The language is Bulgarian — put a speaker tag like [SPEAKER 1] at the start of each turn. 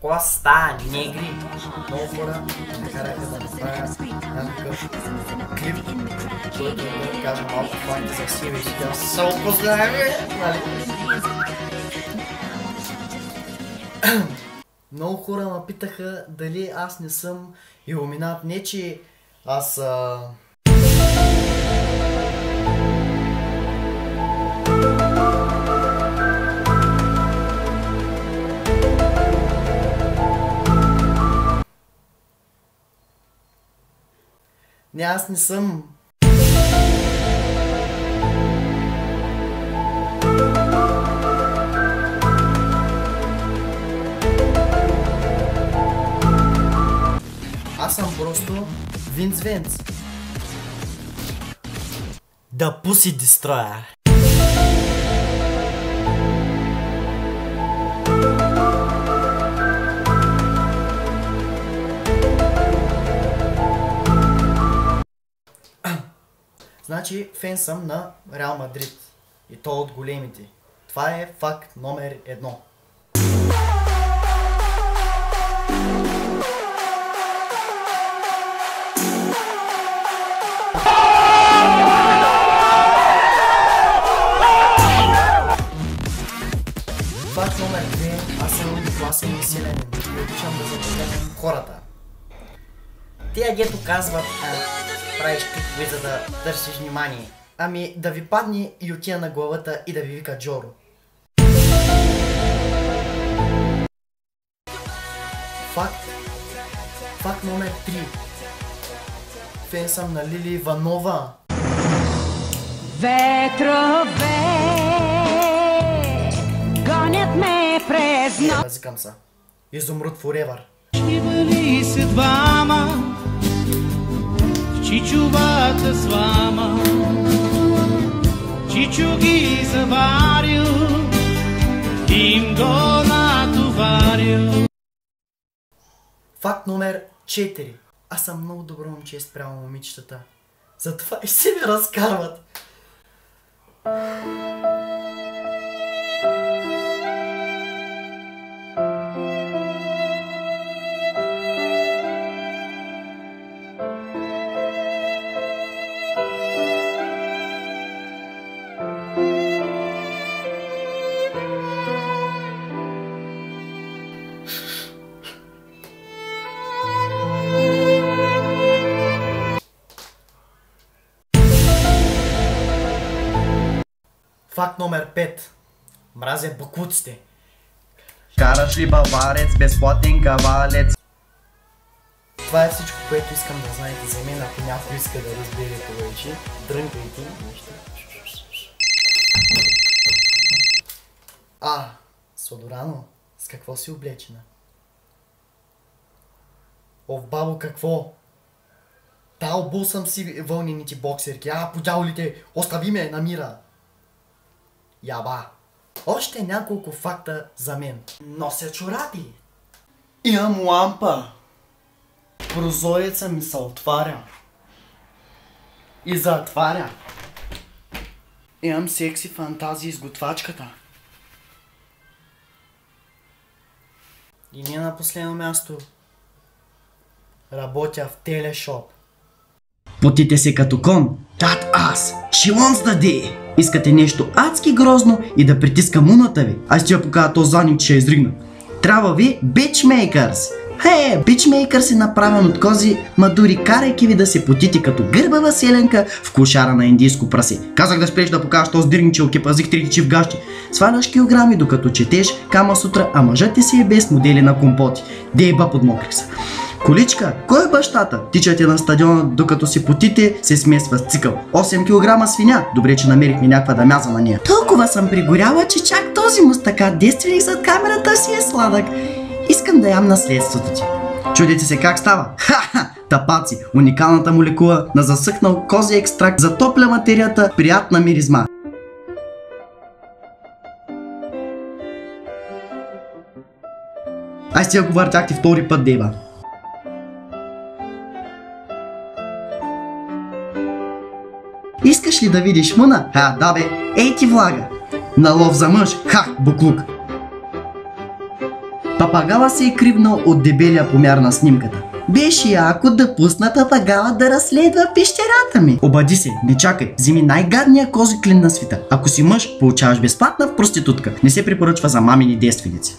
[SPEAKER 1] Кола става, негри. Много хора накараха да направя някакъв клип, който да кажа малко факти за себе си. Да се опознаваме, нали? Много хора ме питаха дали аз не съм илуминат. Не, че аз... Не, аз не съм. Аз съм просто Винц Венц. Да пуси дестроя. Значи фен съм на Реал Мадрид. И то от големите. Това е факт номер 1. Факт номер 2. Аз съм класен и силен. И обичам да забавлявам хората. Тия дето казват, правиш клипове, за да търсиш внимание. Ами да ви падне ютия на главата и да ви вика Джоро. Факт номер 3. Фен съм на Лили Иванова.
[SPEAKER 2] Ветрове гонят ме през нощ.
[SPEAKER 1] Разикам се. Изумруд Forever.
[SPEAKER 3] Ще бъли се двама в чичовата слама. Чичо ги заварил, им го натоварил.
[SPEAKER 1] Факт номер 4. Аз съм много добро момче спрямо момичетата. Затова и се ми разкарват. Факт номер 5. Мразя бакуците.
[SPEAKER 4] Караш ли баварец, безплатен кавалец?
[SPEAKER 1] Това е всичко, което искам да знаете за мен. Ако някой иска да разбере повече, дрънкайте нещо. Содорано, с какво си облечена? Ов, бабо, какво? Обул съм си вълнените боксерки. Подяволите, остави ме на мира. Яба. Още няколко факта за мен. Нося чорапи. Имам лампа. Прозореца ми се отваря. И затваря. Имам секси фантазии с готвачката. И не на последно място. Работя в телешоп.
[SPEAKER 4] Потите се като кон. That ass, she wants the day. Искате нещо адски грозно и да притиска муната ви. Аз ти я покажа този задник, че я изригна. Трябва ви Bitchmakers. Bitchmakers е направен от кози, ма дори карайки ви да се потите като гърбава селенка в кошара на индийско прасе. Казах да спреш да покажеш този дирничел, ке пазих трите чи в гащи. Сваляш килограми докато четеш Кама Сутра, а мъжът ти си е без модели на компоти. Дейба подмокрих са. Количка, кой е бащата? Тичате на стадиона, докато си потите, се смесва с цикъл. 8 кг свиня. Добре, че намерихме някаква да мяза на нея. Толкова съм пригоряла, че чак този мустака действеник зад камерата си е сладък. Искам да ям наследството ти. Чудите се как става? Тапаци, уникалната молекула на засъхнал кози екстракт затопля материята, приятна миризма. Аз ти я го въртяхте втори път, деба. Искаш ли да видиш мъна? Да бе, ей ти влага. На лов за мъж, буклук. Папагала се е кривнал от дебелия помяр на снимката. Беше яко да пусна папагала да разследва пещерата ми. Обади се, не чакай, вземи най-гадния кози клин на света. Ако си мъж, получаваш безплатна в проститутка. Не се препоръчва за мамини девственици.